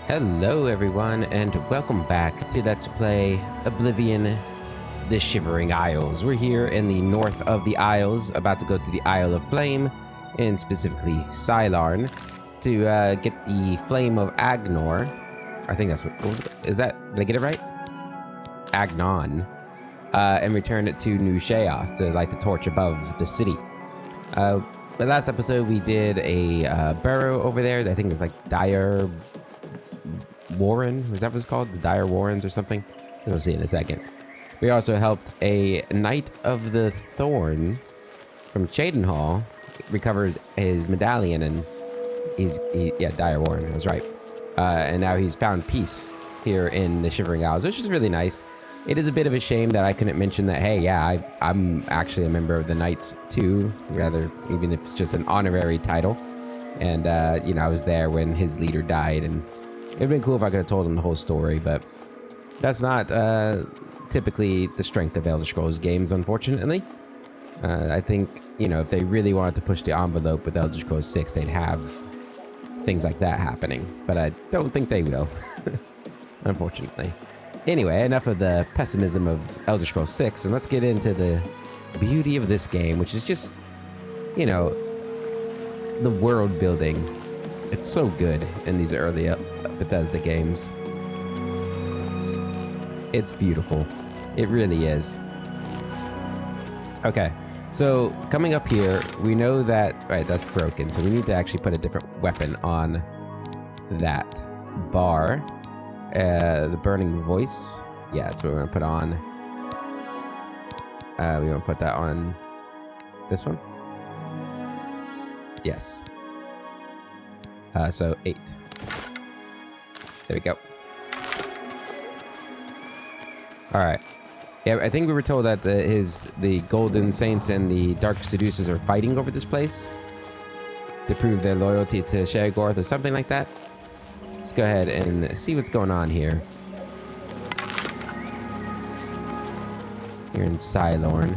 Hello everyone, and welcome back to Let's Play Oblivion, the Shivering Isles. We're here in the north of the Isles, about to go to the Isle of Flame, and specifically Cylarn, to get the Flame of Agnon. I think that's what was it? Is that, did I get it right? Agnon. And return it to New Sheoth to light the torch above the city. The last episode we did a burrow over there. I think it was like Dire Warren, was that what it's called? The Dire Warrens or something? We'll see in a second. We also helped a Knight of the Thorn from Cheydinhal recovers his medallion, and yeah, Dire Warren, I was right. And now he's found peace here in the Shivering Isles, which is really nice. It is a bit of a shame that I couldn't mention that, hey, yeah, I'm actually a member of the Knights too, rather, even if it's just an honorary title. And, you know, I was there when his leader died, and it'd been cool if I could have told him the whole story, but that's not typically the strength of Elder Scrolls games, unfortunately. I think, you know, if they really wanted to push the envelope with Elder Scrolls 6, they'd have things like that happening, but I don't think they will, unfortunately. Anyway, enough of the pessimism of Elder Scrolls 6, and let's get into the beauty of this game, which is just, you know, the world building. It's so good in these early Bethesda games. It's beautiful. It really is. Okay, so coming up here, we know that, right, that's broken, so we need to actually put a different weapon on that bar. The Burning Voice. Yeah, that's what we're going to put on. We want to put that on this one. Yes. So 8. There we go. Alright. Yeah, I think we were told that the Golden Saints and the Dark Seducers are fighting over this place to prove their loyalty to Sheogorath or something like that. Let's go ahead and see what's going on here. Here in Cylarn.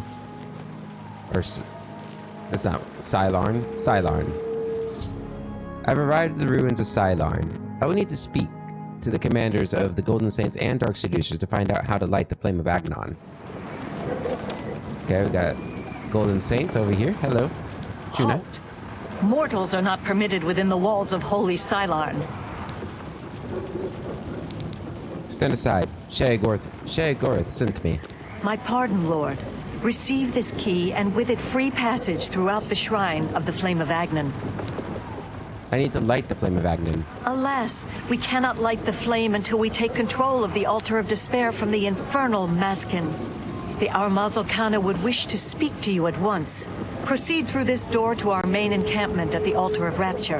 Or, it's not Cylarn. Cylarn. I've arrived at the ruins of Cylarn. I will need to speak to the commanders of the Golden Saints and Dark Seducers to find out how to light the flame of Agnon. Okay, we got Golden Saints over here. Hello. Juna. Halt! Mortals are not permitted within the walls of Holy Cylarn. Stand aside. Sheogorath sent me. My pardon, Lord. Receive this key, and with it free passage throughout the shrine of the Flame of Agnon. I need to light the flame of Agnon. Alas, we cannot light the flame until we take control of the Altar of Despair from the infernal Maskin. The Armazal would wish to speak to you at once. Proceed through this door to our main encampment at the Altar of Rapture.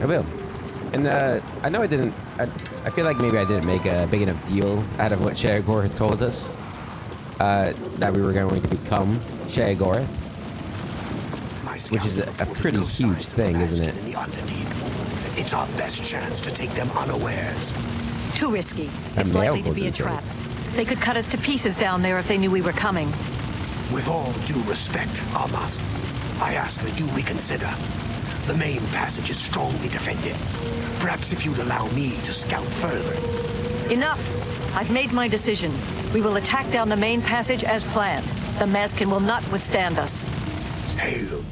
I will. And I know I didn't. I feel like maybe I didn't make a big enough deal out of what Sheogorath told us. That we were going to become Sheogorath, which is a pretty huge thing, isn't it? It's our best chance to take them unawares. Too risky. It's likely to be a trap. They could cut us to pieces down there if they knew we were coming. With all due respect, Almaz, I ask that you reconsider. The main passage is strongly defended. Perhaps if you'd allow me to scout further. Enough! I've made my decision. We will attack down the main passage as planned. The Maskin will not withstand us. Hail.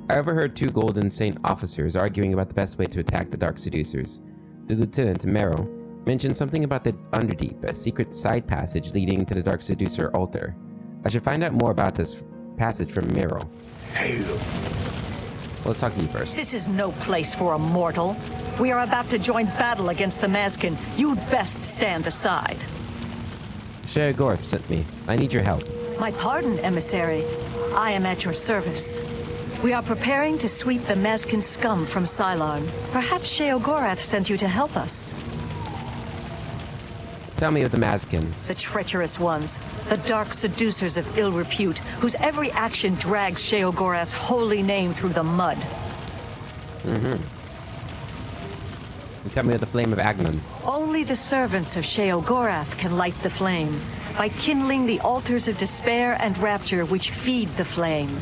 I overheard 2 Golden Saint officers arguing about the best way to attack the Dark Seducers. The Lieutenant, Merrill, mentioned something about the Underdeep, a secret side passage leading to the Dark Seducer altar. I should find out more about this passage from Merrill. Hail. Let's talk to you first. This is no place for a mortal. We are about to join battle against the Maskin. You'd best stand aside. Sheogorath sent me. I need your help. My pardon, emissary. I am at your service. We are preparing to sweep the Maskin scum from Cylarn. Perhaps Sheogorath sent you to help us. Tell me of the Maskin. The treacherous ones. The dark seducers of ill repute, whose every action drags Sheogorath's holy name through the mud. And tell me of the flame of Agnon. Only the servants of Sheogorath can light the flame, by kindling the altars of despair and rapture which feed the flame.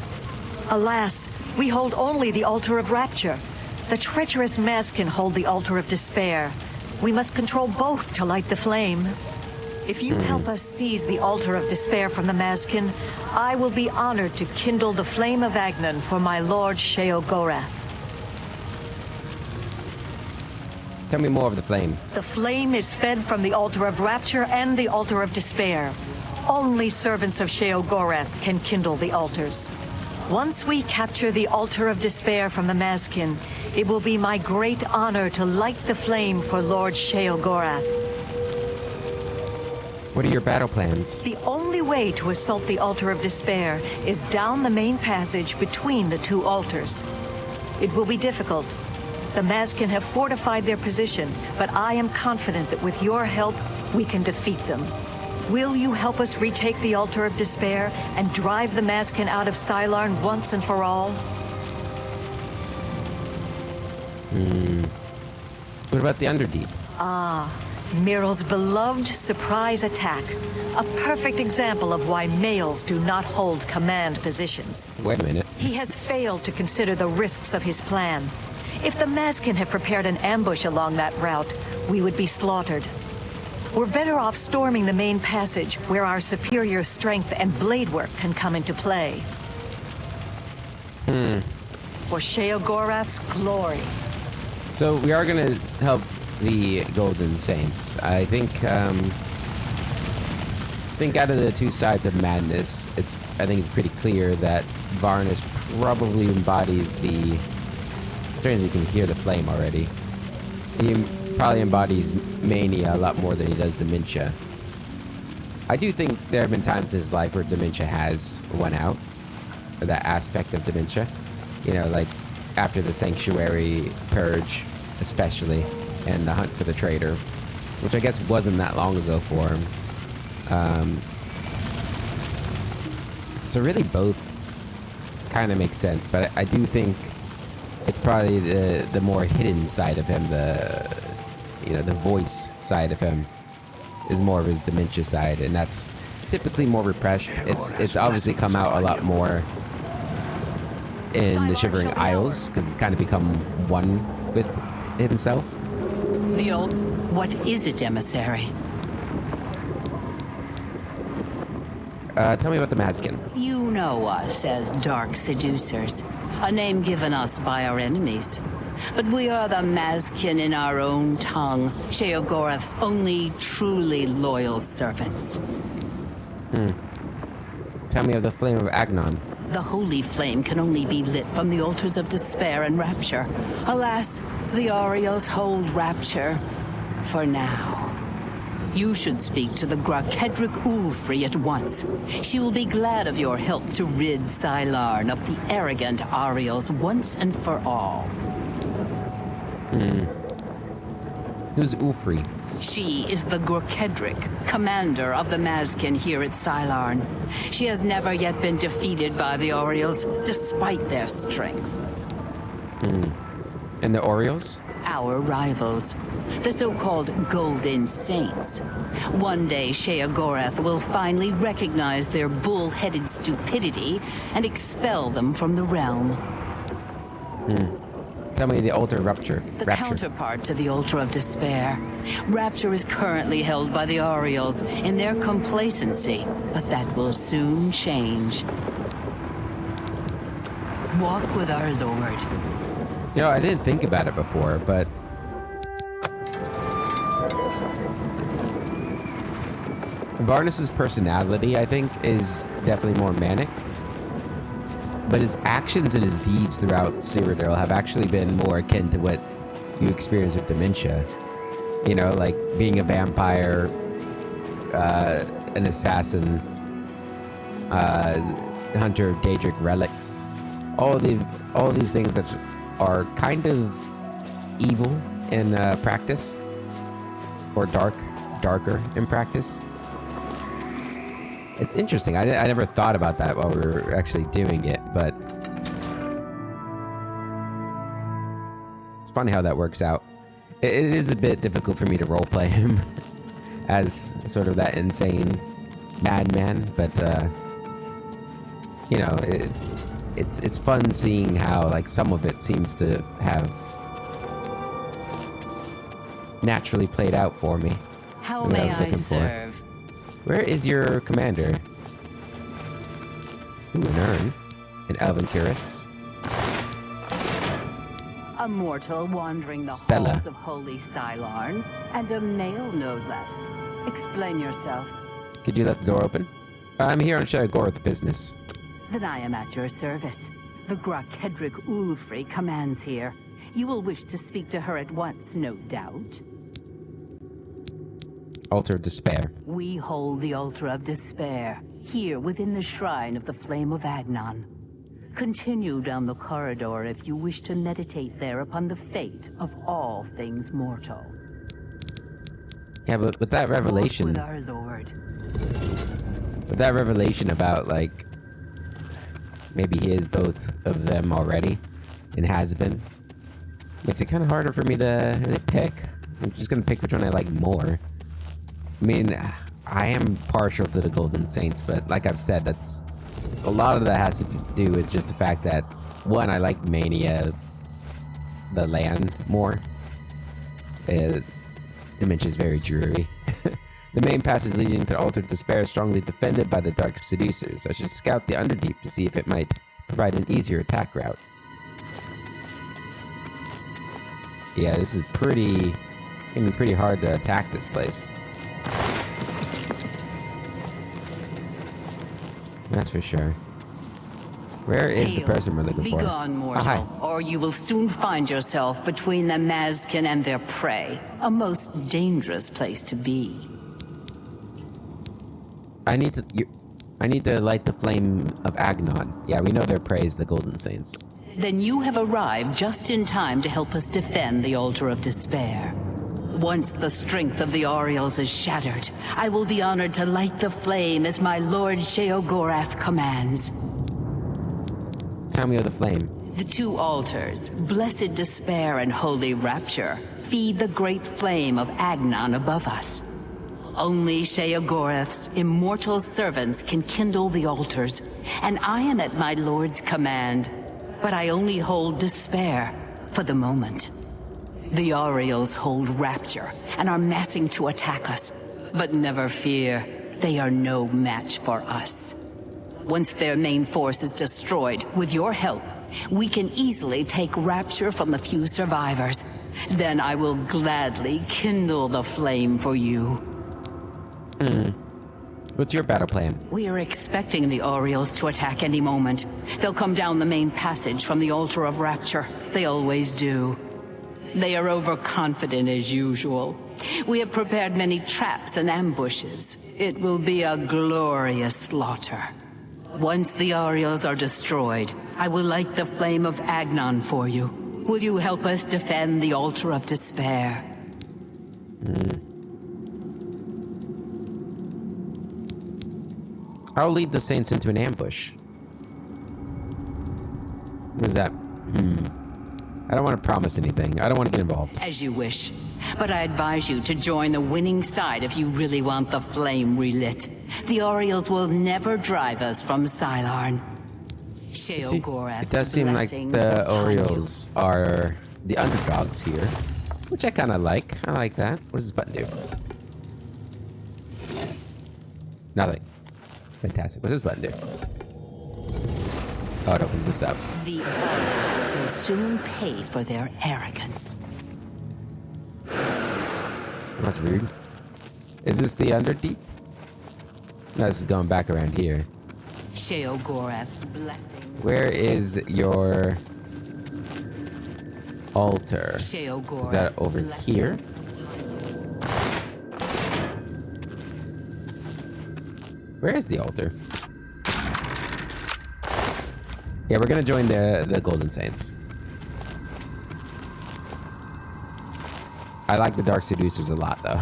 Alas, we hold only the altar of rapture. The treacherous Maskin hold the Altar of Despair. We must control both to light the flame. If you help us seize the Altar of Despair from the Maskin, I will be honored to kindle the flame of Agnon for my lord Sheogorath. Tell me more of the flame. The flame is fed from the Altar of Rapture and the Altar of Despair. Only servants of Sheogorath can kindle the altars. Once we capture the Altar of Despair from the Maskin, it will be my great honor to light the flame for Lord Sheogorath. What are your battle plans? The only way to assault the Altar of Despair is down the main passage between the two altars. It will be difficult. The Maskin have fortified their position, but I am confident that with your help, we can defeat them. Will you help us retake the Altar of Despair and drive the Maskin out of Sylarn once and for all? What about the Underdeep? Miral's beloved surprise attack. A perfect example of why males do not hold command positions. Wait a minute. He has failed to consider the risks of his plan. If the Maskin have prepared an ambush along that route, we would be slaughtered. We're better off storming the main passage, where our superior strength and blade work can come into play. For Sheogorath's glory. So we are gonna help the Golden Saints. I think out of the two sides of madness, I think it's pretty clear that Varnus probably embodies the... Strange you can hear the flame already. He probably embodies mania a lot more than he does dementia. I do think there have been times in his life where dementia has won out. Or that aspect of dementia. You know, like after the Sanctuary Purge, especially, and the hunt for the traitor, which I guess wasn't that long ago for him. So really both kind of make sense, but I do think it's probably the more hidden side of him, the voice side of him is more of his dementia side, and that's typically more repressed. It's obviously come out a lot more in the Shivering Isles, because it's kind of become one with himself. What is it, emissary? Tell me about the Maskin. You know us as Dark Seducers, a name given us by our enemies. But we are the Maskin in our own tongue, Sheogorath's only truly loyal servants. Tell me of the Flame of Agnon. The holy flame can only be lit from the altars of despair and rapture. Alas, the Aureals hold rapture for now. You should speak to the Grakedric Ulfri at once. She will be glad of your help to rid Sylarn of the arrogant Aureals once and for all. Who's Ulfri? She is the Grakedric, commander of the Maskin here at Sylarn. She has never yet been defeated by the Aureals, despite their strength. And the Orioles? Our rivals, the so-called Golden Saints. One day, Sheogorath will finally recognize their bull-headed stupidity and expel them from the realm. Tell me the Altar of Rapture. The counterpart to the Altar of Despair. Rapture is currently held by the Aureals in their complacency, but that will soon change. Walk with our Lord. You know, I didn't think about it before, but Varnus's personality, I think, is definitely more manic. But his actions and his deeds throughout Cyrodiil have actually been more akin to what you experience with dementia. You know, like being a vampire, an assassin, hunter of Daedric relics. All of these things that are kind of evil in practice, or darker in practice. It's interesting. I never thought about that while we were actually doing it, but it's funny how that works out. It is a bit difficult for me to roleplay him as sort of that insane madman, but you know, it's fun seeing how like some of it seems to have naturally played out for me. How What I may was I looking for. serve? Where is your commander? Ooh, an urn. An elven cuirass. A mortal wandering the Stella. halls of Holy Silarn, and a male no less. Explain yourself. Could you let the door open? I'm here on Shadowgore with business. Then I am at your service. The Grakedric Ulfri commands here. You will wish to speak to her at once, no doubt. Altar of Despair. We hold the Altar of Despair, here within the Shrine of the Flame of Agnon. Continue down the corridor if you wish to meditate there upon the fate of all things mortal. Yeah, but with that revelation... Walk with our Lord. With that revelation about, like... Maybe he is both of them already, and has been. Makes it kind of harder for me to really pick. I'm just gonna pick which one I like more. I mean, I am partial to the Golden Saints, but like I've said, that's... A lot of that has to do with just the fact that, one, I like Mania, the land, more. Dimension is very dreary. The main passage leading to the Altar of Despair is strongly defended by the Dark Seducers. I should scout the Underdeep to see if it might provide an easier attack route. Yeah, this is gonna be pretty hard to attack this place. That's for sure. Where is the person we're looking for? Begone, mortal, hi. or you will soon find yourself between the Mazkin and their prey. A most dangerous place to be. I need to light the flame of Agnon. Yeah, we know their prey is the Golden Saints. Then you have arrived just in time to help us defend the Altar of Despair. Once the strength of the Aureals is shattered, I will be honored to light the flame as my Lord Sheogorath commands. Tell me of the flame. The two altars, Blessed Despair and Holy Rapture, feed the great flame of Agnon above us. Only Sheogorath's immortal servants can kindle the altars, and I am at my Lord's command. But I only hold Despair for the moment. The Aureals hold Rapture and are massing to attack us. But never fear, they are no match for us. Once their main force is destroyed, with your help, we can easily take Rapture from the few survivors. Then I will gladly kindle the flame for you. What's your battle plan? We are expecting the Aureals to attack any moment. They'll come down the main passage from the Altar of Rapture. They always do. They are overconfident as usual. We have prepared many traps and ambushes. It will be a glorious slaughter. Once the Aureals are destroyed, I will light the flame of Agnon for you. Will you help us defend the Altar of Despair? I'll lead the Saints into an ambush. What is that? I don't want to promise anything. I don't want to get involved. As you wish. But I advise you to join the winning side if you really want the flame relit. The Aureals will never drive us from Silarn. See, Sheogorath's it does seem like blessings the upon Orioles are the underdogs here, which I kind of like. I like that. What does this button do? Nothing. Fantastic. What does this button do? Oh, it opens this up. you. The Aureals will soon pay for their arrogance. That's rude. Is this the Underdeep? No, this is going back around here. Sheogorath's blessings. Where is your altar? Sheogorath's Is that over here? Where is the altar? Yeah, we're gonna join the Golden Saints. I like the Dark Seducers a lot, though.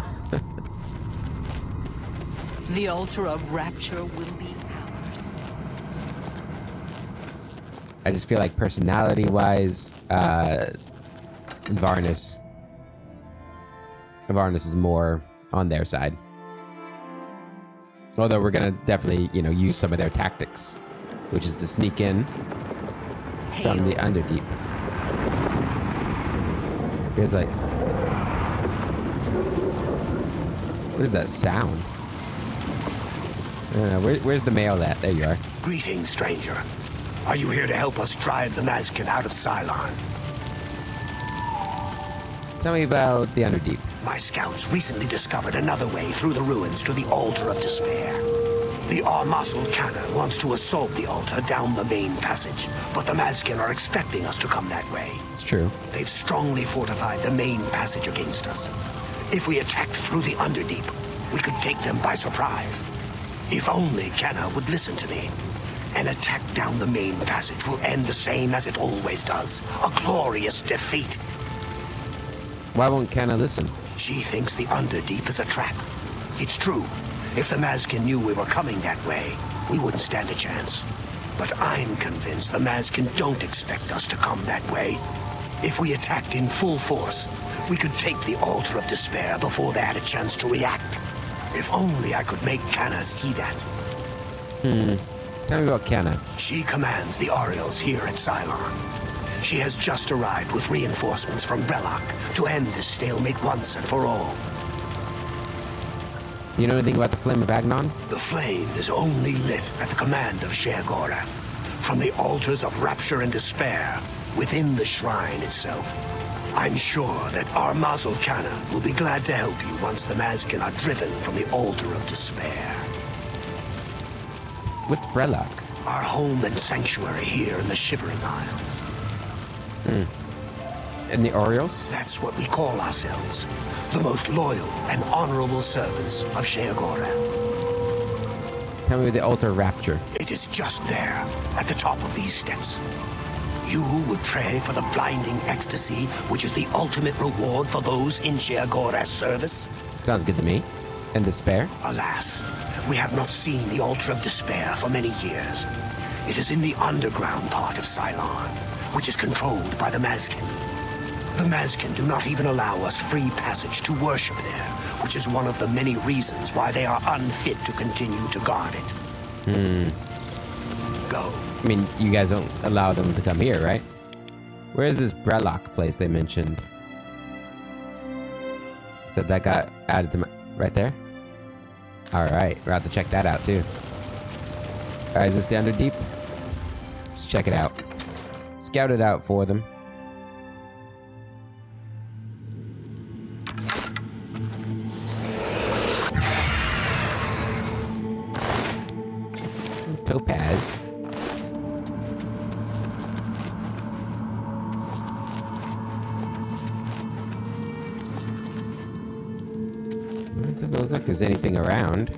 The Altar of Rapture will be ours. I just feel like personality-wise, Varnus is more on their side. Although we're gonna definitely, use some of their tactics, which is to sneak in from the Underdeep. Feels like What is that sound? Where's the mail at? There you are. Greetings, stranger. Are you here to help us drive the Mazkin out of Cylon? Tell me about the Underdeep. My scouts recently discovered another way through the ruins to the Altar of Despair. The Armazel Cannon wants to assault the altar down the main passage, but the Mazkin are expecting us to come that way. It's true. They've strongly fortified the main passage against us. If we attacked through the Underdeep, we could take them by surprise. If only Kenna would listen to me. An attack down the main passage will end the same as it always does. A glorious defeat. Why won't Kenna listen? She thinks the Underdeep is a trap. It's true. If the Mazkin knew we were coming that way, we wouldn't stand a chance. But I'm convinced the Mazkin don't expect us to come that way. If we attacked in full force, we could take the Altar of Despair before they had a chance to react. If only I could make Kenna see that. Tell me about Kenna. She commands the Orioles here at Cylon. She has just arrived with reinforcements from Brellock to end this stalemate once and for all. You know anything about the Flame of Agnon? The flame is only lit at the command of Sheogorath, from the altars of Rapture and Despair within the shrine itself. I'm sure that Armazel Cannon will be glad to help you once the Mazkin are driven from the Altar of Despair. What's Brellock? Our home and sanctuary here in the Shivering Isles. And the Orioles? That's what we call ourselves. The most loyal and honorable servants of Sheogorath. Tell me the Altar Rapture. It is just there, at the top of these steps. You would pray for the blinding ecstasy, which is the ultimate reward for those in Sheogorath's service? Sounds good to me. And Despair? Alas, we have not seen the Altar of Despair for many years. It is in the underground part of Cylon, which is controlled by the Mazkin. The Mazkin do not even allow us free passage to worship there, which is one of the many reasons why they are unfit to continue to guard it. Go. I mean, you guys don't allow them to come here, right? Where is this Brellock place they mentioned? So that got added to my... right there? Alright, we're about to check that out too. Alright, is this the Underdeep? Let's check it out. Scout it out for them. Topaz. It doesn't look like there's anything around.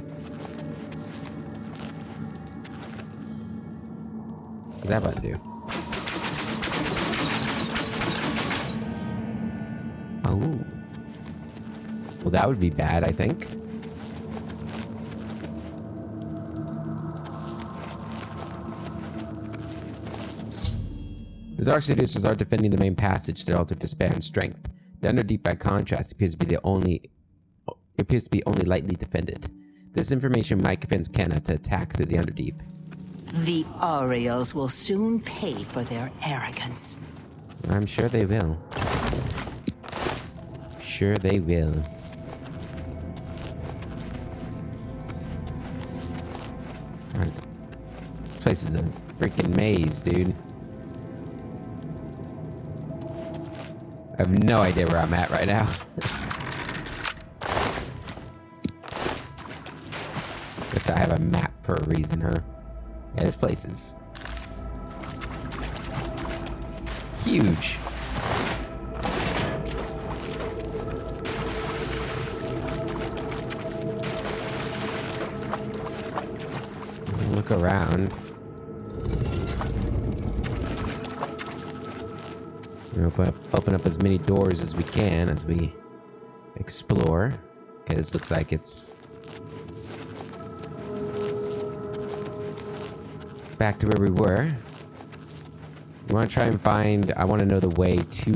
What's that button do? Oh. Well, that would be bad, I think. The Dark Seducers are defending the main passage to Altar Despair and Strength. The Underdeep, by contrast, appears to be only lightly defended. This information might convince Kenna to attack through the Underdeep. The Orioles will soon pay for their arrogance. I'm sure they will. Sure they will. Alright. This place is a freaking maze, dude. I have no idea where I'm at right now. Guess I have a map for a reason, huh? Yeah, this place is huge. Look around. We'll open up as many doors as we can as we explore. Okay, this looks like it's back to where we were. We want to try and find... I want to know the way to...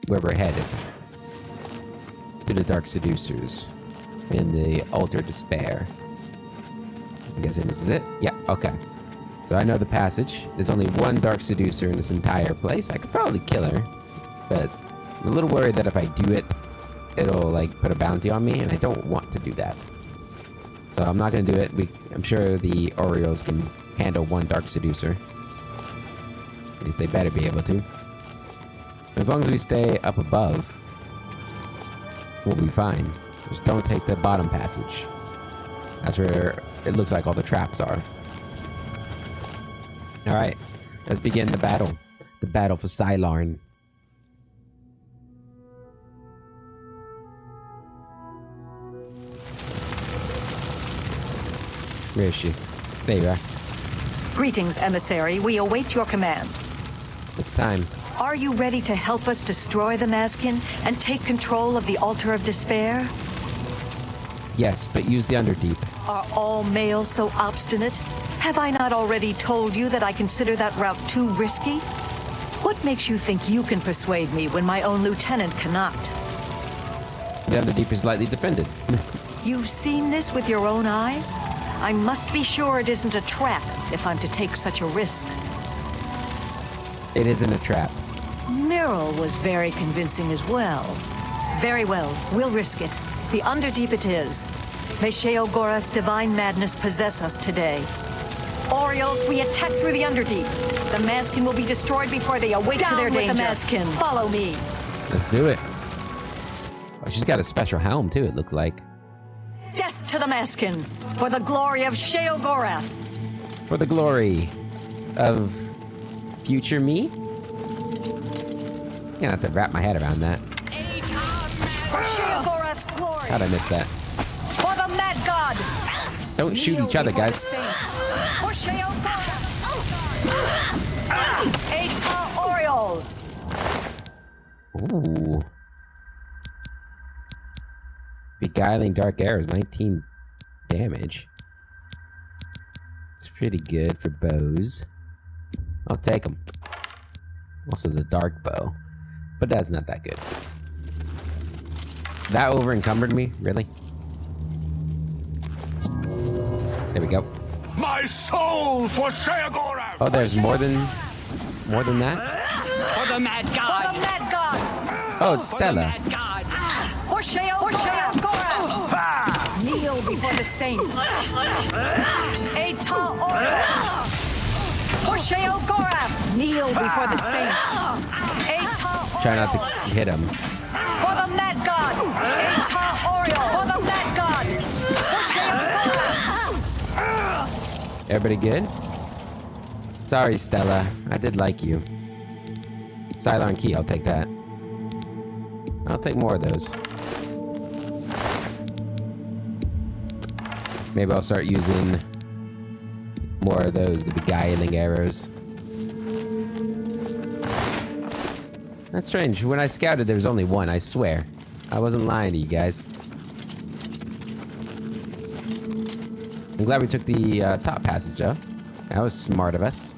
where we're headed. To the Dark Seducers. In the Altar of Despair. I'm guessing this is it? Yeah, okay. So I know the passage. There's only one Dark Seducer in this entire place. I could probably kill her. But I'm a little worried that if I do it, it'll like put a bounty on me, and I don't want to do that. So I'm not gonna do it. I'm sure the Orioles can handle one Dark Seducer. At least they better be able to. As long as we stay up above, we'll be fine. Just don't take the bottom passage. That's where it looks like all the traps are. Alright, let's begin the battle. The battle for Sylarn. Where is she? There you are. Greetings, emissary. We await your command. It's time. Are you ready to help us destroy the Mazkin and take control of the Altar of Despair? Yes, but use the Underdeep. Are all males so obstinate? Have I not already told you that I consider that route too risky? What makes you think you can persuade me when my own lieutenant cannot? The Underdeep is lightly defended. You've seen this with your own eyes? I must be sure it isn't a trap if I'm to take such a risk. It isn't a trap. Meryl was very convincing as well. Very well, we'll risk it. The Underdeep it is. May Sheogorath's divine madness possess us today. Orioles, we attack through the Underdeep. The Mazkin will be destroyed before they awake to their danger. The Mazkin. Follow me. Let's do it. Oh, she's got a special helm too, it looked like. Death to the Mazkin, for the glory of Sheogorath. For the glory of future me? I'm gonna have to wrap my head around that. For Sheogorath's glory. How'd I miss that? For the Mad God. Don't shoot Kneel each other, before the guys. saints. For Sheogorath. Eta Oriole. Ooh. Beguiling Dark Arrows, 19 damage. It's pretty good for bows. I'll take them. Also the Dark Bow. But that's not that good. That over encumbered me? Really? There we go. My soul for Sheogorath! Oh, there's more than that? For the Mad God! For the Mad God. Oh, it's Stella. Mad God! For Sheogorath. Kneel before the saints. Eta Oriole. For Sheogorath. Kneel before the saints. Eta Oriole. Try not to hit him. For the Mad God. Eta Oriole. For the Mad God. For Sheogorath. Everybody good? Sorry, Stella. I did like you. Sylarn Key, I'll take that. I'll take more of those. Maybe I'll start using more of those, the beguiling arrows. That's strange. When I scouted, there was only one, I swear. I wasn't lying to you guys. I'm glad we took the top passage, though. That was smart of us.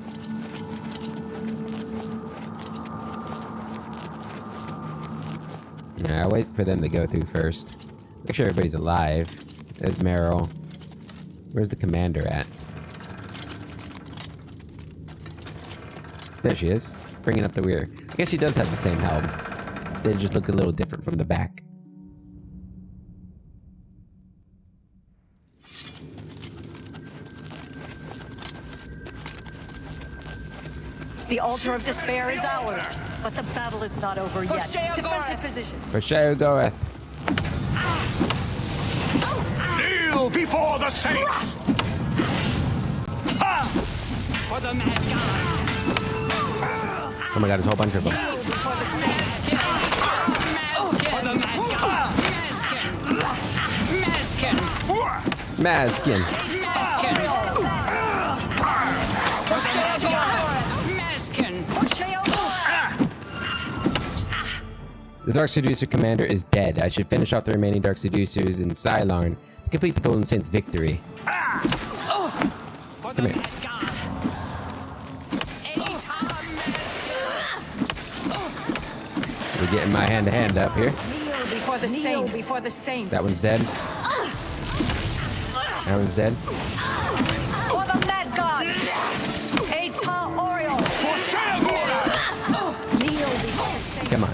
Yeah, I'll wait for them to go through first. Make sure everybody's alive. There's Meryl. Where's the commander at? There she is. Bringing up the rear. I guess she does have the same helm. They just look a little different from the back. The Altar of Despair is ours, but the battle is not over yet. Defensive position. For Sheogorath. Kneel before the saints! For the Mad God! Oh my god, there's a whole bunch of them. Before the saints. For the Mad God! Mazkin! Mazkin. Mazkin! For Sheogorath! Mazkin! For Sheogorath. The Dark Seducer commander is dead. I should finish off the remaining Dark Seducers in Sylarn to complete the Golden Saints' victory. For Come the here. Mad God! We're getting my hand-to-hand up here. Kneel before the saints. Before the saints. That one's dead. That one's dead. For the Mad God. Eta Oriole. For Sheogorath! Kneel before the saints. Come on.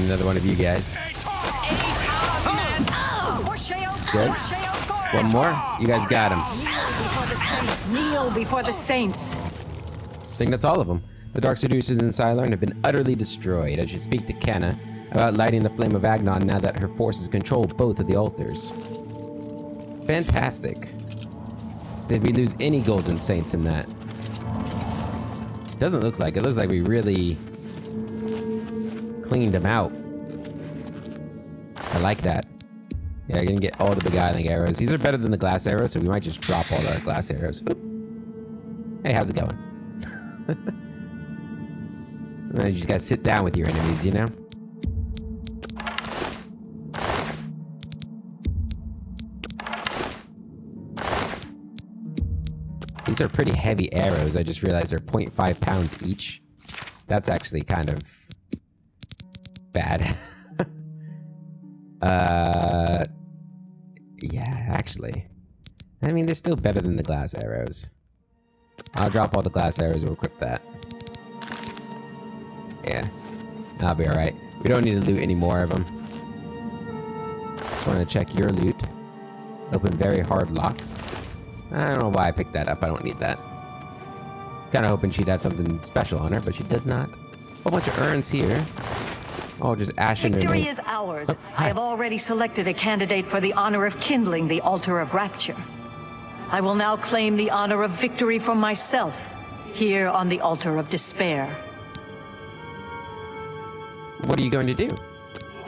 find another one of you guys. Good. One more. You guys got him. Kneel before the saints. I think that's all of them. The Dark Seducers in Cylon have been utterly destroyed. I should speak to Kenna about lighting the flame of Agnon now that her forces control both of the altars. Fantastic. Did we lose any Golden Saints in that? Doesn't look like it. Looks like we really cleaned them out. I like that. Yeah, you're gonna get all the beguiling arrows. These are better than the glass arrows, so we might just drop all our glass arrows. Oop. Hey, how's it going? You just gotta sit down with your enemies, you know? These are pretty heavy arrows. I just realized they're 0.5 pounds each. That's actually kind of bad. Yeah, actually. I mean, they're still better than the glass arrows. I'll drop all the glass arrows, we'll equip that. Yeah, I'll be alright. We don't need to loot any more of them. Just want to check your loot. Open very hard lock. I don't know why I picked that up, I don't need that. I was kind of hoping she'd have something special on her, but she does not. A whole bunch of urns here. Oh, just ashen remains. Victory is ours. I have already selected a candidate for the honor of kindling the altar of rapture. I will now claim the honor of victory for myself, here on the altar of despair. What are you going to do?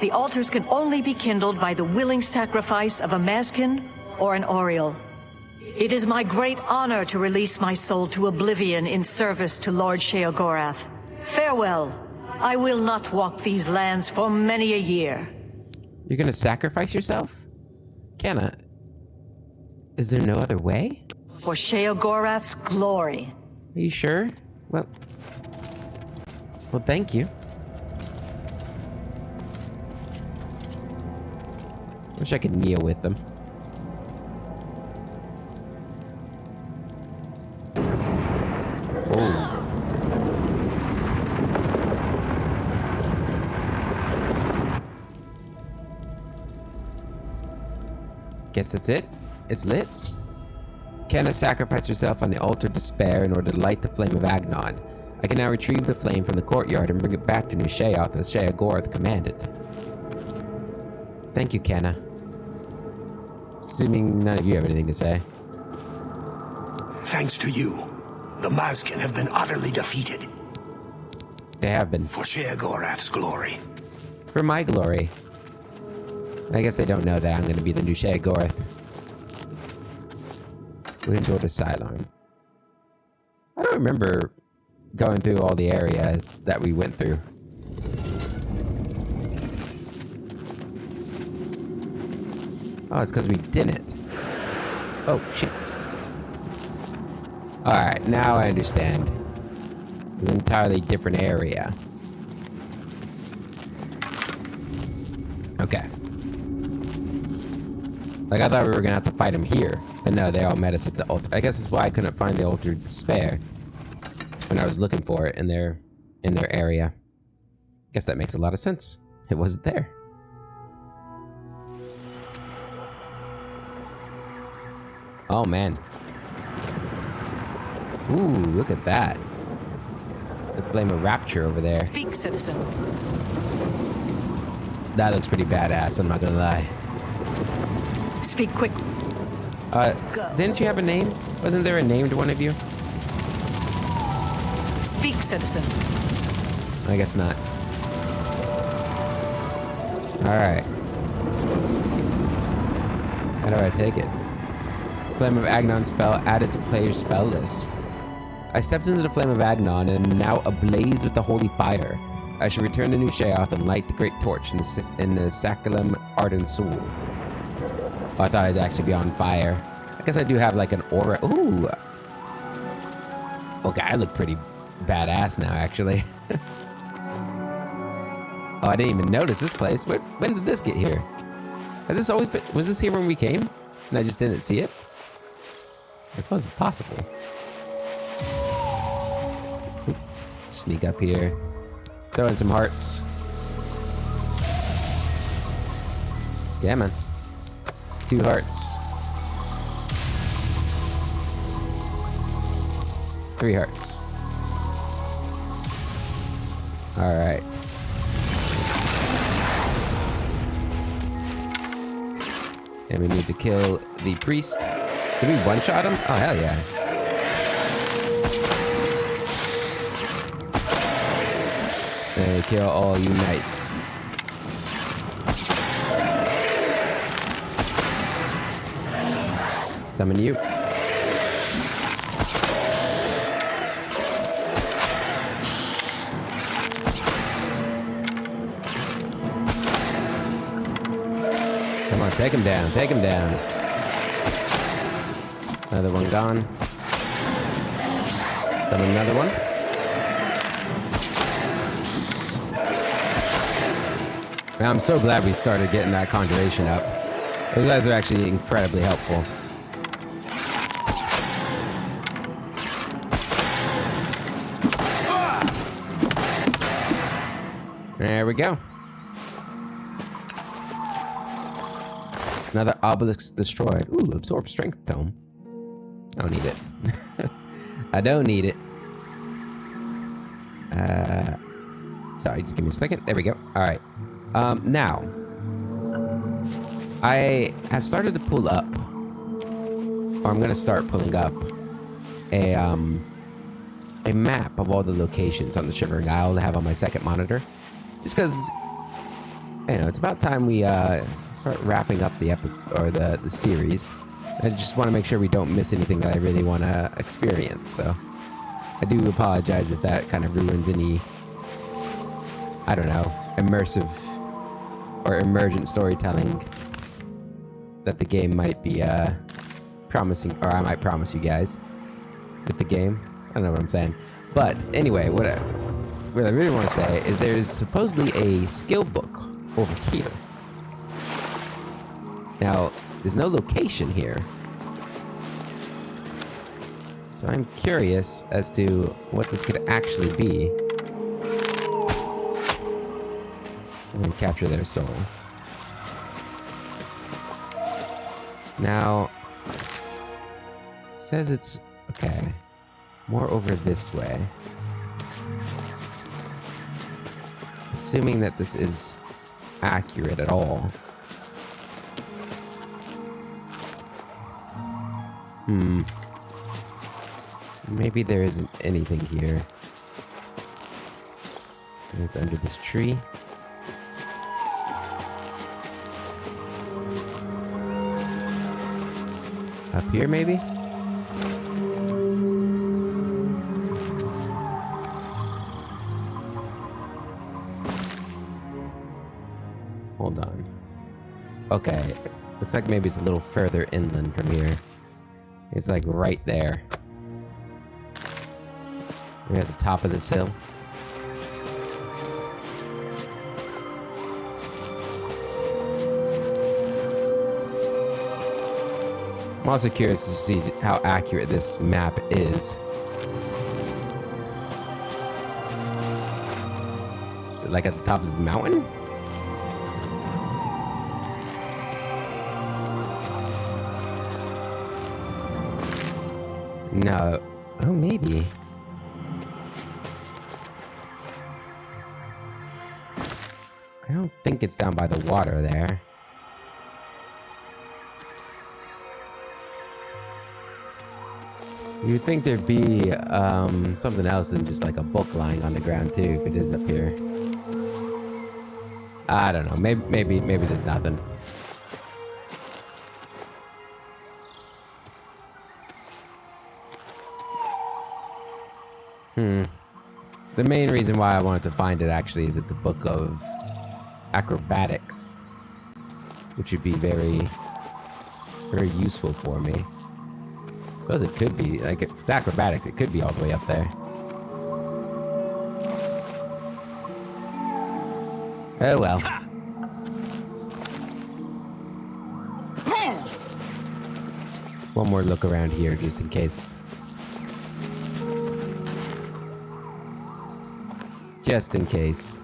The altars can only be kindled by the willing sacrifice of a Mazkin or an Oriole. It is my great honor to release my soul to Oblivion in service to Lord Sheogorath. Farewell. I will not walk these lands for many a year. You're gonna sacrifice yourself? Kenna, is there no other way? For Sheogorath's glory. Are you sure? Well, thank you. Wish I could kneel with them. Oh. Guess that's it? It's lit? Kenna sacrificed herself on the altar of despair in order to light the flame of Agnon. I can now retrieve the flame from the courtyard and bring it back to New Sheoth as Sheogorath commanded. Thank you, Kenna. Assuming none of you have anything to say. Thanks to you, the Mazkin have been utterly defeated. They have been. For Sheogorath's glory. For my glory. I guess they don't know that I'm going to be the new Sheogorath. We didn't go to Cylon. I don't remember going through all the areas that we went through. Oh, it's because we didn't. Oh, shit. Alright, now I understand. It's an entirely different area. Okay. Like, I thought we were gonna have to fight them here. But no, they all met us at the altar. I guess that's why I couldn't find the altar of despair when I was looking for it in their area. Guess that makes a lot of sense. It wasn't there. Oh, man. Ooh, look at that. The flame of rapture over there. Speak, citizen. That looks pretty badass, I'm not gonna lie. Speak quick. Didn't you have a name? Wasn't there a name to one of you? Speak, citizen. I guess not. Alright. How do I take it? Flame of Agnon spell added to player's spell list. I stepped into the Flame of Agnon and am now ablaze with the holy fire. I should return to New Sheoth and light the great torch in the Sacralum Ardent Soul. Oh, I thought I'd actually be on fire. I guess I do have like an aura. Ooh. Okay, I look pretty badass now, actually. Oh, I didn't even notice this place. When did this get here? Has this always been... Was this here when we came? And I just didn't see it? I suppose it's possible. Oop. Sneak up here. Throw in some hearts. Yeah, man. 2 hearts. 3 hearts. Alright. And we need to kill the priest. Did we one-shot him? Oh, hell yeah. And kill all you knights. Summon you. Come on, take him down, take him down. Another one gone. Summon another one. Man, I'm so glad we started getting that conjuration up. Those guys are actually incredibly helpful. There we go. Another obelisk destroyed. Ooh, absorb strength tome. I don't need it. I don't need it. Sorry, just give me a second. There we go. All right. Now, I have started to pull up, or I'm gonna start pulling up a map of all the locations on the Shivering Isle to have on my second monitor. Just because, you know, it's about time we start wrapping up the episode or the series. I just want to make sure we don't miss anything that I really want to experience. So I do apologize if that kind of ruins any, I don't know, immersive or emergent storytelling that the game might be promising, or I might promise you guys with the game. I don't know what I'm saying. But anyway, what I really want to say is there's supposedly a skill book over here. Now, there's no location here. So I'm curious as to what this could actually be. I'm gonna capture their soul. Now, it says it's, okay, more over this way. Assuming that this is accurate at all. Maybe there isn't anything here. And it's under this tree. Up here, maybe? Hold on. Okay. Looks like maybe it's a little further inland from here. It's like right there. We're at the top of this hill. I'm also curious to see how accurate this map is. Is it like at the top of this mountain? No. Oh, maybe. I don't think it's down by the water there. You'd think there'd be something else than just like a book lying on the ground too, if it is up here. I don't know. Maybe there's nothing. The main reason why I wanted to find it actually is it's a book of acrobatics, which would be very, very useful for me. I suppose it could be, like, if it's acrobatics, it could be all the way up there. Oh well. One more look around here, just in case. Just in case.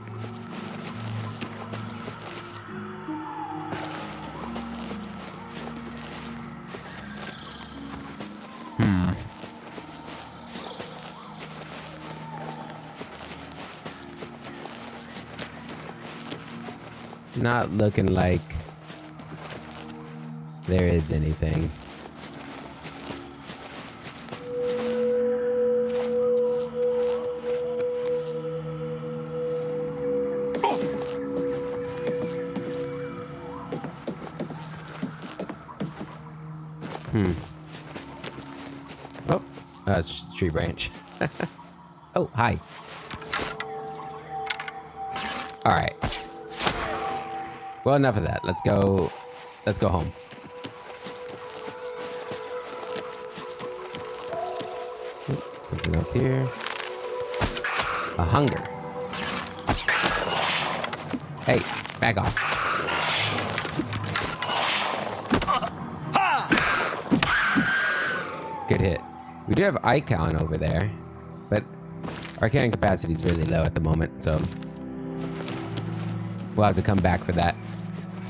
not looking like there is anything. Oh, it's just a tree branch. Oh, hi. All right. Well, enough of that. Let's go home. Something else here. A hunger. Hey, back off. Good hit. We do have Icon over there, but our carrying capacity is really low at the moment, so we'll have to come back for that.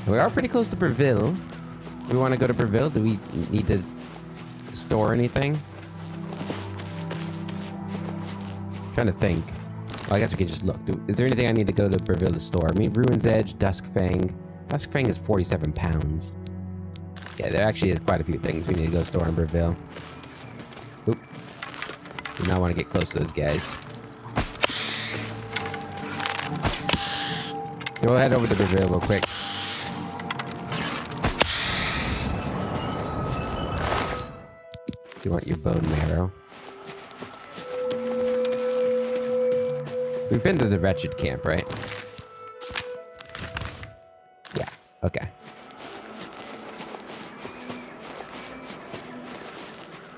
We are pretty close to Breville. Do we want to go to Breville? Do we need to store anything? Trying to think. Well, I guess we can just look. Is there anything I need to go to Breville to store? I mean, Ruin's Edge, Duskfang. Duskfang is 47 pounds. Yeah, there actually is quite a few things we need to go store in Breville. Oop. Do not want to get close to those guys. So we'll head over to Breville real quick. Do you want your bone marrow? We've been to the Wretched camp, right? Yeah, okay.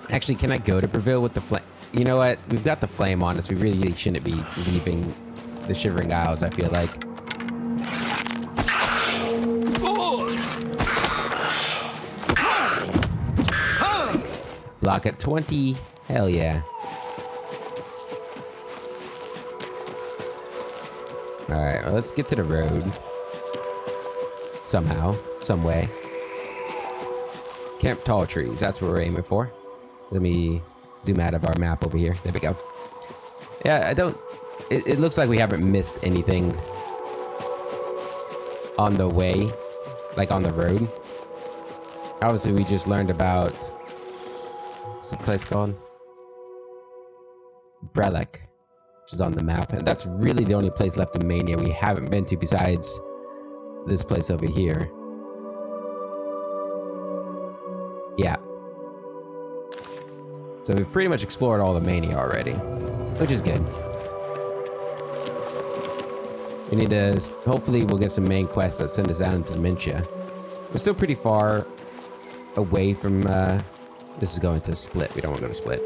Actually, can I go to Breville with the flame? You know what? We've got the flame on us. We really shouldn't be leaving the Shivering Isles, I feel like. Block at 20. Hell yeah. Alright, well, let's get to the road. Somehow. Some way. Camp Tall Trees. That's what we're aiming for. Let me zoom out of our map over here. There we go. Yeah, I don't... It looks like we haven't missed anything on the way. Like, on the road. Obviously, we just learned about... What's the place called? Brelek. Which is on the map, and that's really the only place left in Mania we haven't been to besides this place over here. Yeah. So we've pretty much explored all the Mania already, which is good. We need to... Hopefully we'll get some main quests that send us out into Dementia. We're still pretty far away from... This is going to Split. We don't want to go to Split.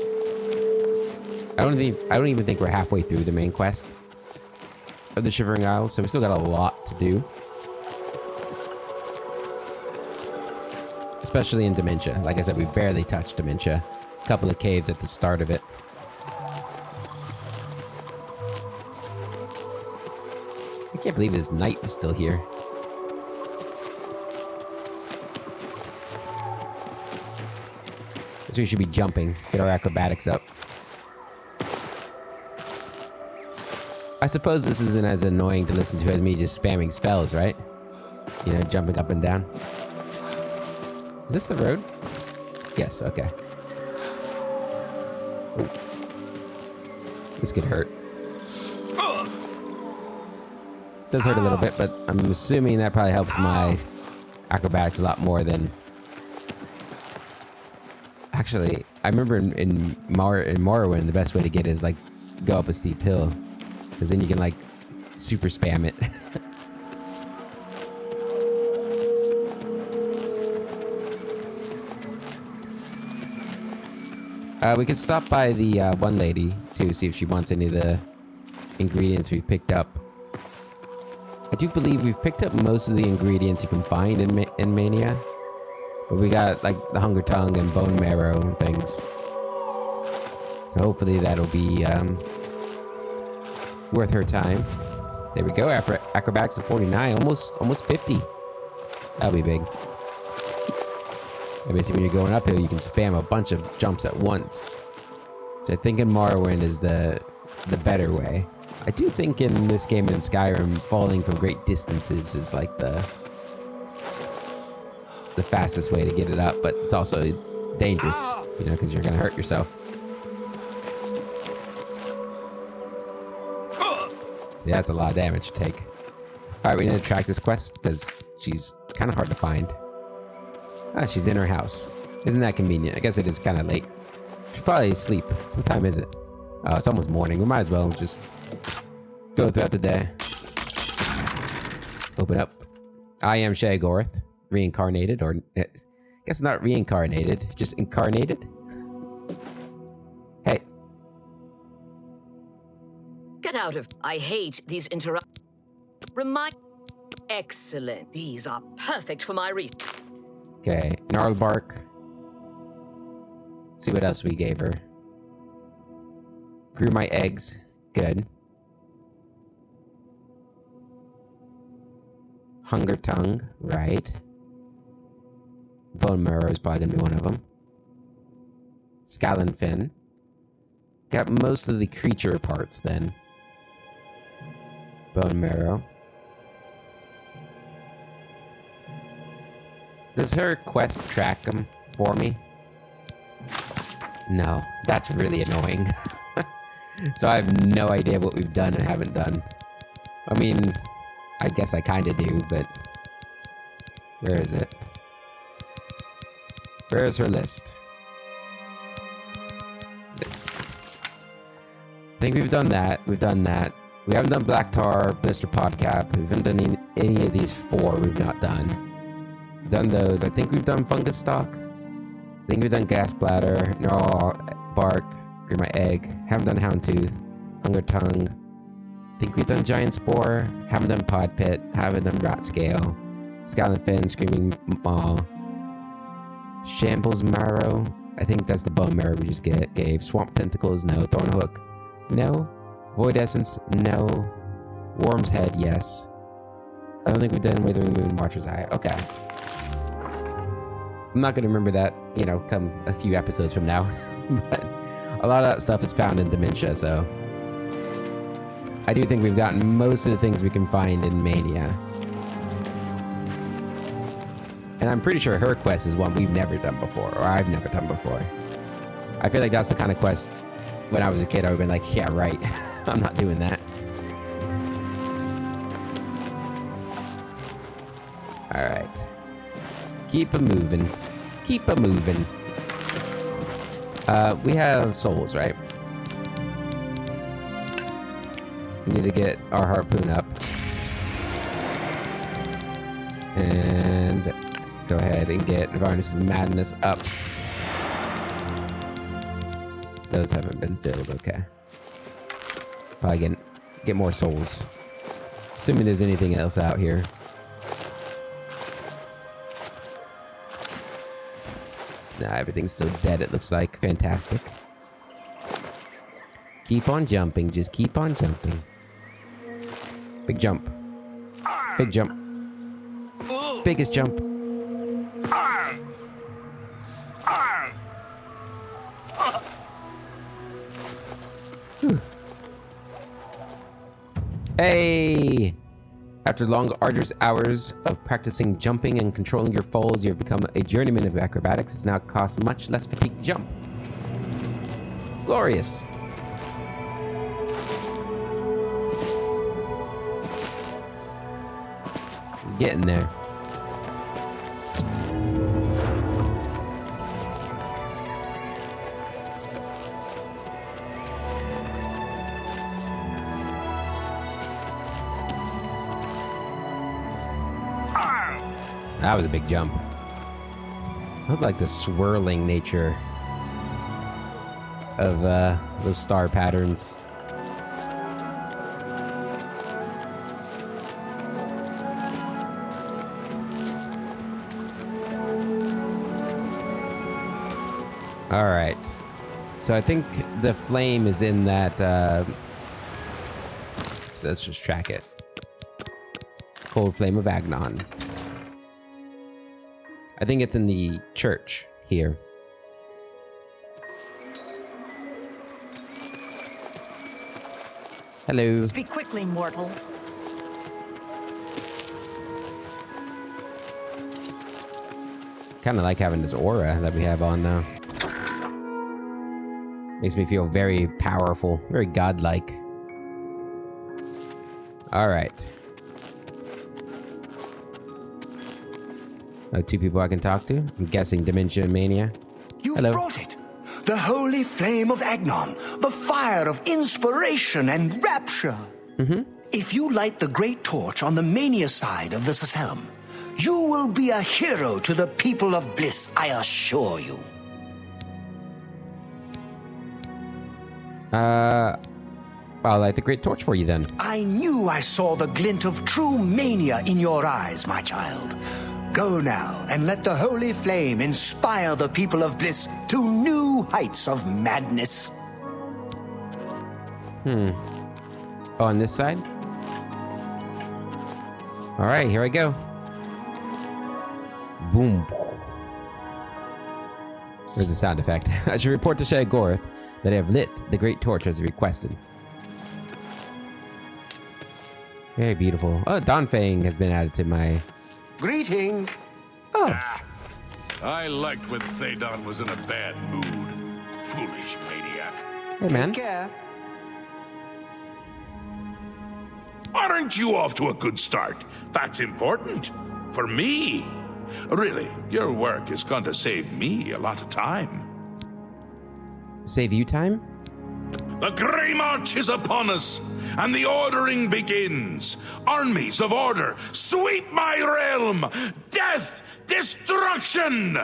I don't even think we're halfway through the main quest of the Shivering Isles, so we still got a lot to do. Especially in Dementia. Like I said, we barely touched Dementia. A couple of caves at the start of it. I can't believe this knight is still here. So we should be jumping, get our acrobatics up. I suppose this isn't as annoying to listen to as me just spamming spells, right? You know, jumping up and down. Is this the road? Yes, okay. Ooh. This could hurt. Does hurt a little bit, but I'm assuming that probably helps my acrobatics a lot more than... Actually, I remember in Morrowind, the best way to get it is, like, go up a steep hill. Because then you can, like, super spam it. We could stop by the one lady, too, see if she wants any of the ingredients we've picked up. I do believe we've picked up most of the ingredients you can find in Mania. But we got, like, the Hunger Tongue and Bone Marrow and things. So hopefully that'll be, worth her time. There we go. Acrobatics at 49, almost 50. That'll be big. And basically, when you're going uphill, you can spam a bunch of jumps at once, which I think in Morrowind is the better way. I do think in this game in Skyrim, falling from great distances is like the fastest way to get it up, but it's also dangerous, you know, because you're gonna hurt yourself. Yeah, that's a lot of damage to take. All right, we need to track this quest because she's kind of hard to find. Ah, she's in her house. Isn't that convenient? I guess it is kind of late. She's probably asleep. What time is it? Oh, it's almost morning. We might as well just go throughout the day. Open up. I am Shagorth. Reincarnated, or I guess not reincarnated, just incarnated. Hey. Get out of... I hate these interrupt... Remind... Excellent. These are perfect for my reach. Okay, gnarl bark. Let's see what else we gave her. Grew my eggs. Good. Hunger tongue. Right. Bone marrow is probably gonna be one of them. Scallon fin. Got most of the creature parts then. Bone marrow. Does her quest track them for me? No, that's really annoying. So I have no idea what we've done and haven't done. I mean, I guess I kind of do, but where is it? Where is her list? This. I think we've done that. We've done that. We haven't done Black Tar, Blister Podcap. We haven't done any of these four we've not done. We've done those. I think we've done Fungus Stalk. I think we've done Gas Bladder, Gnarl Bark, Grew My Egg. Haven't done Houndtooth, Hunger Tongue. I think we've done Giant Spore. Haven't done Pod Pit. Haven't done Rat Scale. Scallon Fin, Screaming Maw. Shambles Marrow. I think that's the bone marrow we just gave. Swamp Tentacles, no. Thorn Hook, no. Void Essence, no. Worm's Head, yes. I don't think we've done Withering Moon, Watcher's Eye. Okay. I'm not gonna remember that, you know, come a few episodes from now. But a lot of that stuff is found in Dementia, so I do think we've gotten most of the things we can find in Mania. And I'm pretty sure her quest is one we've never done before, or I've never done before. I feel like that's the kind of quest, when I was a kid, I would've been like, yeah, right. I'm not doing that. Alright. Keep a moving. Keep a moving. We have souls, right? We need to get our harpoon up. And go ahead and get Varnish's Madness up. Those haven't been filled, okay. Probably get more souls. Assuming there's anything else out here. Nah, everything's still dead, it looks like. Fantastic. Keep on jumping, just keep on jumping. Big jump. Big jump. Biggest jump. Hey! After long, arduous hours of practicing jumping and controlling your falls, you have become a journeyman of acrobatics. It's now cost much less fatigue to jump. Glorious. Getting there. That was a big jump. I like the swirling nature of those star patterns. All right. So I think the flame is in that... let's just track it. Cold Flame of Agnon. I think it's in the church here. Hello. Speak quickly, mortal. Kind of like having this aura that we have on now. Makes me feel very powerful, very godlike. All right. Oh, 2 people I can talk to? I'm guessing Dementia Mania. You've Hello. brought it. The holy flame of Agnon, the fire of inspiration and rapture. If you light the great torch on the mania side of the Sacellum, you will be a hero to the people of Bliss, I assure you. I'll light the great torch for you then. I knew I saw the glint of true mania in your eyes, my child. Go now and let the holy flame inspire the people of Bliss to new heights of madness. Oh, on this side? All right, here I go. Boom. There's the sound effect. I should report to Shaggorath that I have lit the great torch as requested. Very beautiful. Oh, Dawnfang has been added to my... Greetings. Oh, I liked when Thedon was in a bad mood. Foolish maniac. hey man. Take care. Aren't you off to a good start? That's important. For me. Really, your work is going to save me a lot of time. Save you time? The Grey March is upon us, and the ordering begins. Armies of order, sweep my realm! Death! Destruction!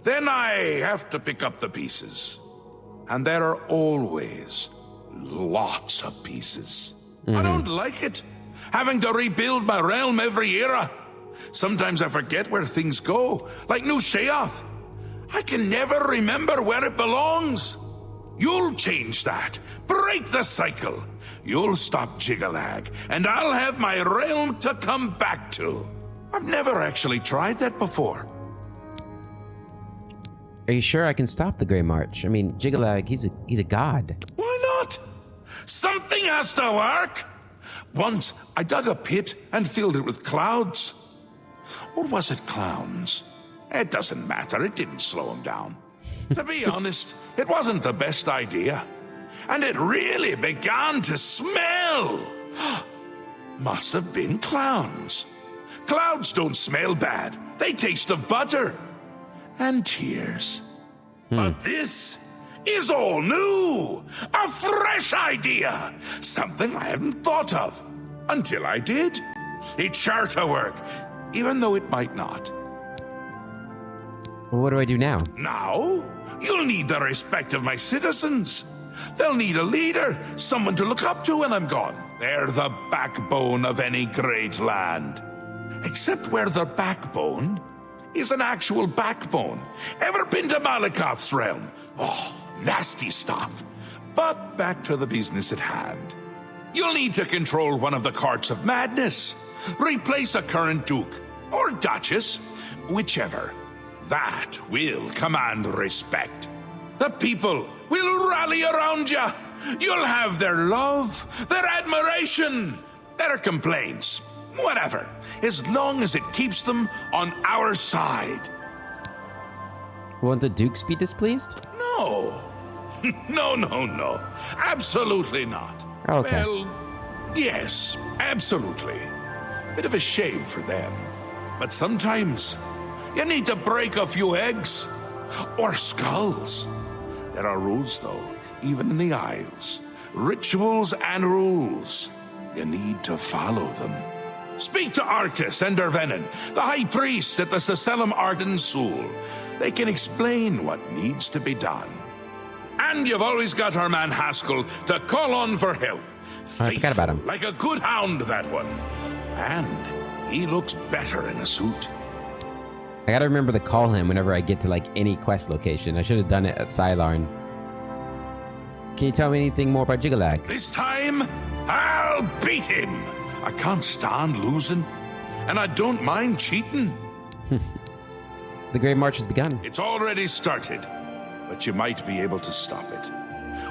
Then I have to pick up the pieces. And there are always lots of pieces. I don't like it, having to rebuild my realm every era. Sometimes I forget where things go, like New Sheoth. I can never remember where it belongs. You'll change that. Break the cycle. You'll stop Jiggalag, and I'll have my realm to come back to. I've never actually tried that before. Are you sure I can stop the Grey March? I mean, Jiggalag, he's a god. Why not? Something has to work. Once, I dug a pit and filled it with clouds. Or was it clowns? It doesn't matter. It didn't slow him down. To be honest, it wasn't the best idea. And it really began to smell. Must have been clowns. Clouds don't smell bad. They taste of butter. And tears. But this is all new. A fresh idea. Something I hadn't thought of. Until I did. It's sure to work. Even though it might not. Well, what do I do now? Now, you'll need the respect of my citizens. They'll need a leader, someone to look up to when I'm gone. They're the backbone of any great land. Except where the backbone is an actual backbone. Ever been to Malakoth's realm? Oh, nasty stuff. But back to the business at hand. You'll need to control one of the courts of madness. Replace a current duke or duchess, whichever. That will command respect. The people will rally around you. You'll have their love, their admiration, their complaints, whatever, as long as it keeps them on our side. Won't the dukes be displeased? No. No. Absolutely not. Okay. Well, yes, absolutely. Bit of a shame for them. But sometimes you need to break a few eggs or skulls. There are rules, though, even in the Isles. Rituals and rules. You need to follow them. Speak to Arctis and Dervenin, the high priest at the Sacellum Arden Sul. They can explain what needs to be done. And you've always got our man Haskell to call on for help. I forgot about him. Like a good hound, that one. And he looks better in a suit. I gotta remember to call him whenever I get to like any quest location. I should have done it at Sylarn. Can you tell me anything more about Jiggalag? This time, I'll beat him. I can't stand losing, and I don't mind cheating. The Grey March has begun. It's already started, but you might be able to stop it.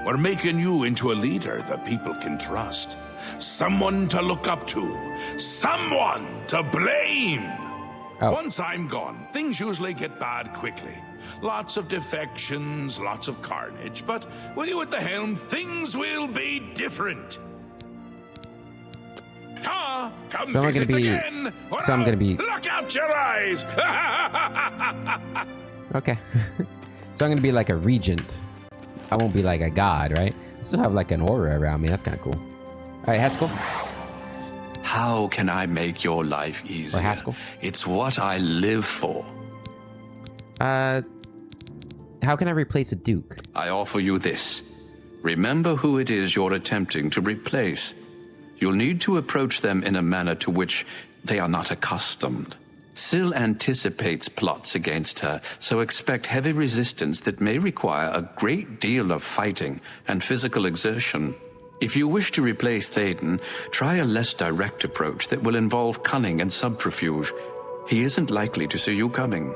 We're making you into a leader the people can trust. Someone to look up to. Someone to blame. Oh. Once I'm gone, things usually get bad quickly. Lots of defections, lots of carnage, but with you at the helm, things will be different. Ta! Come So I'm visit gonna be- again! so I'm gonna be- Look out your eyes! Okay. So I'm gonna be like a regent. I won't be like a god, right? I still have like an aura around me. That's kind of cool. All right, Haskell. How can I make your life easier? Haskell? It's what I live for. How can I replace a duke? I offer you this. Remember who it is you're attempting to replace. You'll need to approach them in a manner to which they are not accustomed. Syl anticipates plots against her, so expect heavy resistance that may require a great deal of fighting and physical exertion. If you wish to replace Thaden, try a less direct approach that will involve cunning and subterfuge. He isn't likely to see you coming.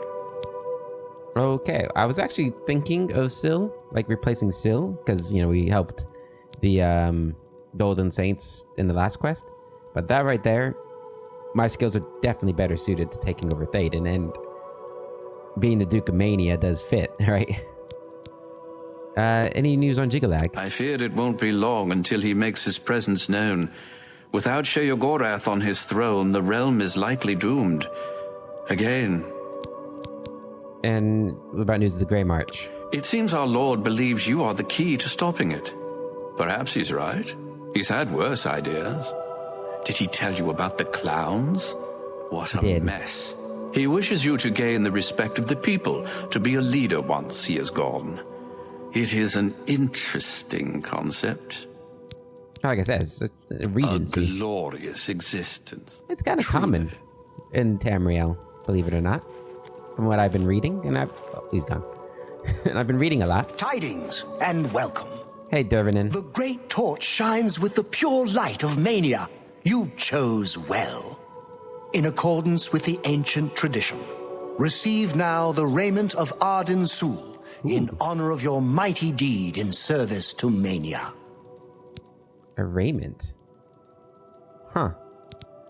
Okay, I was actually thinking of Syl, like replacing Syl, because, you know, we helped the Golden Saints in the last quest. But that right there, my skills are definitely better suited to taking over Thaden, and being the Duke of Mania does fit, right? Any news on Jigalag? I fear it won't be long until he makes his presence known. Without Sheogorath on his throne, the realm is likely doomed. Again. And what about news of the Grey March? It seems our Lord believes you are the key to stopping it. Perhaps he's right. He's had worse ideas. Did he tell you about the clowns? What a mess. He wishes you to gain the respect of the people, to be a leader once he is gone. It is an interesting concept. Like I said, it's a regency. A glorious existence. It's kind of common in Tamriel, believe it or not, from what I've been reading. And he's gone. And I've been reading a lot. Tidings and welcome. Hey, Durvanin. The great torch shines with the pure light of Mania. You chose well. In accordance with the ancient tradition, receive now the raiment of Arden Sul in honor of your mighty deed in service to Mania. A raiment? Huh.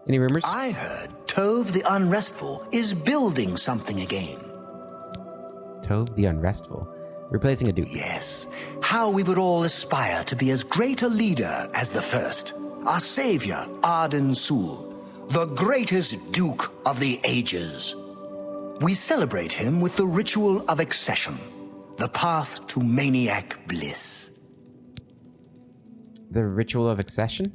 Any rumors? I heard Tove the Unrestful is building something again. Tove the Unrestful. Replacing a duke. Yes. How we would all aspire to be as great a leader as the first. Our savior, Arden Sul, the greatest duke of the ages. We celebrate him with the ritual of accession, the path to maniac bliss. The ritual of accession?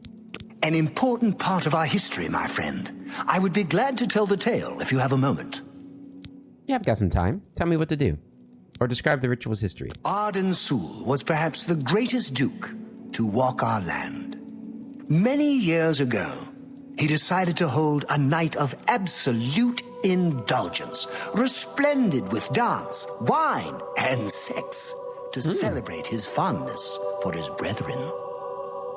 An important part of our history, my friend. I would be glad to tell the tale if you have a moment. Yeah, I've got some time. Tell me what to do. Or describe the ritual's history. Arden Sul was perhaps the greatest duke to walk our land. Many years ago, he decided to hold a night of absolute indulgence, resplendent with dance, wine, and sex, to celebrate his fondness for his brethren.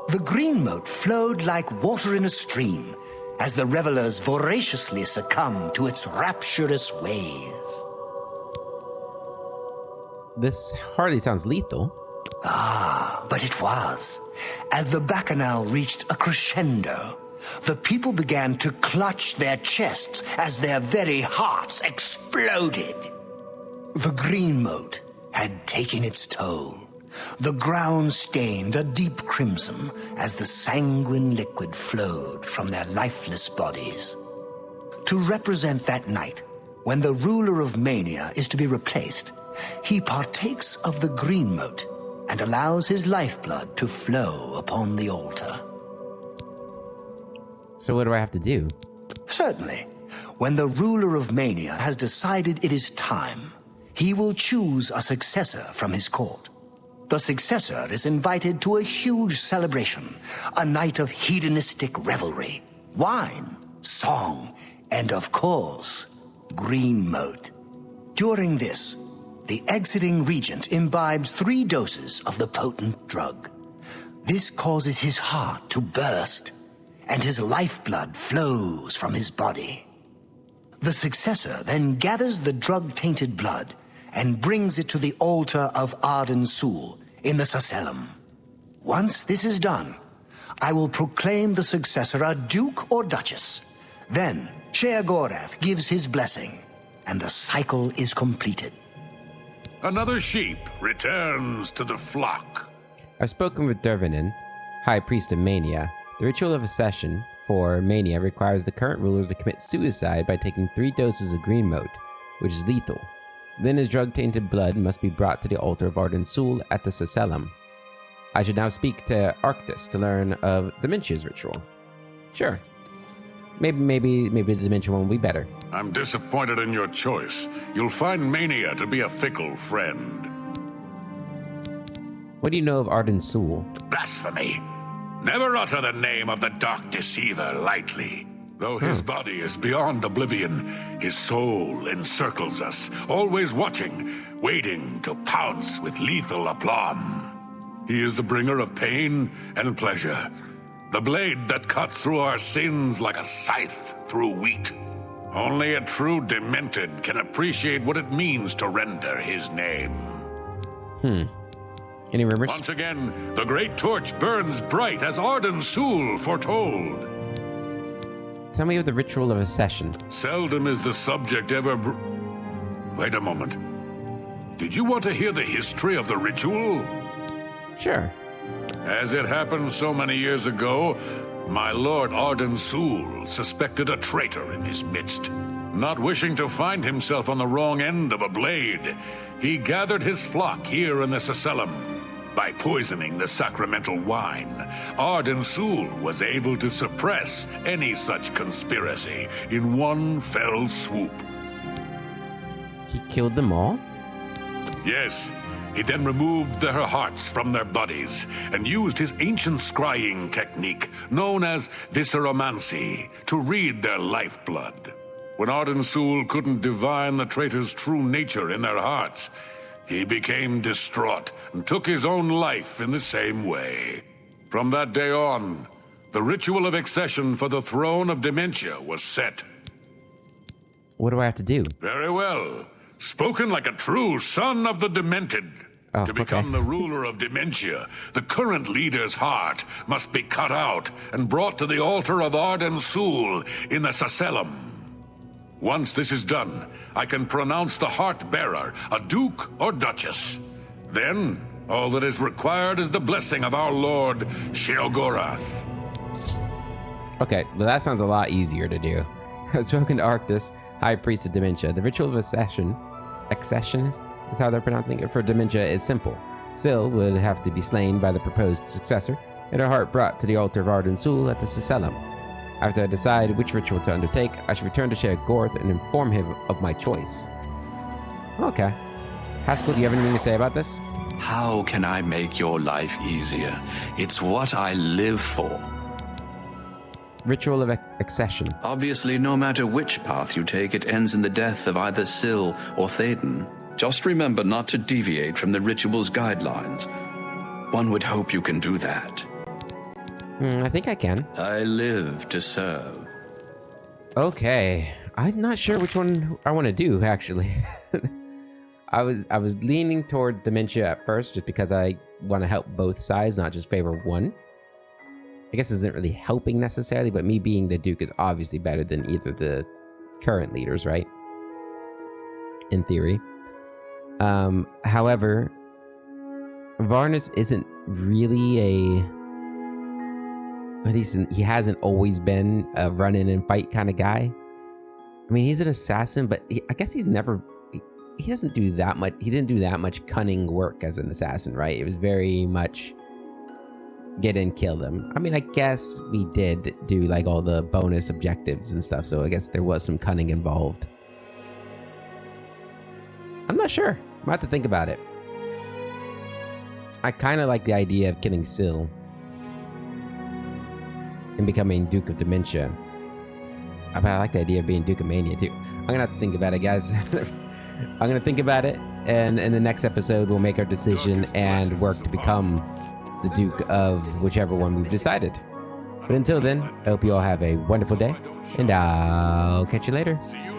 The green moat flowed like water in a stream as the revelers voraciously succumbed to its rapturous ways. This hardly sounds lethal. Ah, but it was. As the bacchanal reached a crescendo, the people began to clutch their chests as their very hearts exploded. The green moat had taken its toll. The ground stained a deep crimson as the sanguine liquid flowed from their lifeless bodies. To represent that night, when the ruler of Mania is to be replaced, he partakes of the green moat and allows his lifeblood to flow upon the altar. So what do I have to do? Certainly, when the ruler of Mania has decided it is time, he will choose a successor from his court. The successor is invited to a huge celebration, a night of hedonistic revelry, wine, song, and of course, green moat. During this, the exiting regent imbibes 3 doses of the potent drug. This causes his heart to burst, and his lifeblood flows from his body. The successor then gathers the drug-tainted blood and brings it to the altar of Arden Sul in the Sacellum. Once this is done, I will proclaim the successor a duke or duchess. Then, Sheogorath gives his blessing, and the cycle is completed. Another sheep returns to the flock. I've spoken with Dervinin, High Priest of Mania. The ritual of accession for Mania requires the current ruler to commit suicide by taking 3 doses of green mote, which is lethal. Then his drug-tainted blood must be brought to the altar of Arden Sul at the Sacellum. I should now speak to Arctus to learn of Dementia's ritual. Sure. Maybe the Dementia one will be better. I'm disappointed in your choice. You'll find Mania to be a fickle friend. What do you know of Arden Sul? Blasphemy! Never utter the name of the Dark Deceiver lightly. Though his body is beyond oblivion, his soul encircles us, always watching, waiting to pounce with lethal aplomb. He is the bringer of pain and pleasure, the blade that cuts through our sins like a scythe through wheat. Only a true demented can appreciate what it means to render his name. Any rumors? Once again, the great torch burns bright as Arden Sul foretold. Tell me of the ritual of accession. Seldom is the subject ever Wait a moment. Did you want to hear the history of the ritual? Sure. As it happened so many years ago, my lord Arden Sul suspected a traitor in his midst. Not wishing to find himself on the wrong end of a blade, he gathered his flock here in the Sacellum. By poisoning the sacramental wine, Arden Sul was able to suppress any such conspiracy in one fell swoop. He killed them all? Yes, he then removed their hearts from their bodies and used his ancient scrying technique known as visceromancy to read their lifeblood. When Arden Sul couldn't divine the traitor's true nature in their hearts, he became distraught and took his own life in the same way. From that day on, the ritual of accession for the throne of Dementia was set. What do I have to do? Very well. Spoken like a true son of the Demented. Oh, to become okay. the ruler of Dementia, the current leader's heart must be cut out and brought to the altar of Arden Sul in the Sacellum. Once this is done, I can pronounce the heart-bearer a duke or duchess. Then, all that is required is the blessing of our lord, Sheogorath. Okay, well that sounds a lot easier to do. I've spoken to Arctus, High Priest of Dementia. The ritual of accession is how they're pronouncing it, for Dementia is simple. Syl would have to be slain by the proposed successor, and her heart brought to the altar of Arden Sul at the Sacellum. After I decide which ritual to undertake, I should return to Sheogorath and inform him of my choice. Okay. Haskell, do you have anything to say about this? How can I make your life easier? It's what I live for. Ritual of accession. Obviously, no matter which path you take, it ends in the death of either Syl or Théoden. Just remember not to deviate from the ritual's guidelines. One would hope you can do that. I think I can. I live to serve. Okay. I'm not sure which one I want to do, actually. I was leaning toward Dementia at first, just because I want to help both sides, not just favor one. I guess it isn't really helping necessarily, but me being the Duke is obviously better than either the current leaders, right? In theory. However, Varnus isn't really at least he hasn't always been a run-in and fight kind of guy. I mean, he's an assassin, but I guess he's never... He doesn't do that much... He didn't do that much cunning work as an assassin, right? It was very much get in, kill them. I mean, I guess we did do, like, all the bonus objectives and stuff, so I guess there was some cunning involved. I'm not sure. I'm about to think about it. I kind of like the idea of killing Syl and becoming Duke of Dementia. But I like the idea of being Duke of Mania too. I'm gonna have to think about it, guys. I'm gonna think about it, and in the next episode we'll make our decision and work to become the Duke of whichever one we've decided. But until then, I hope you all have a wonderful day, and I'll catch you later. See you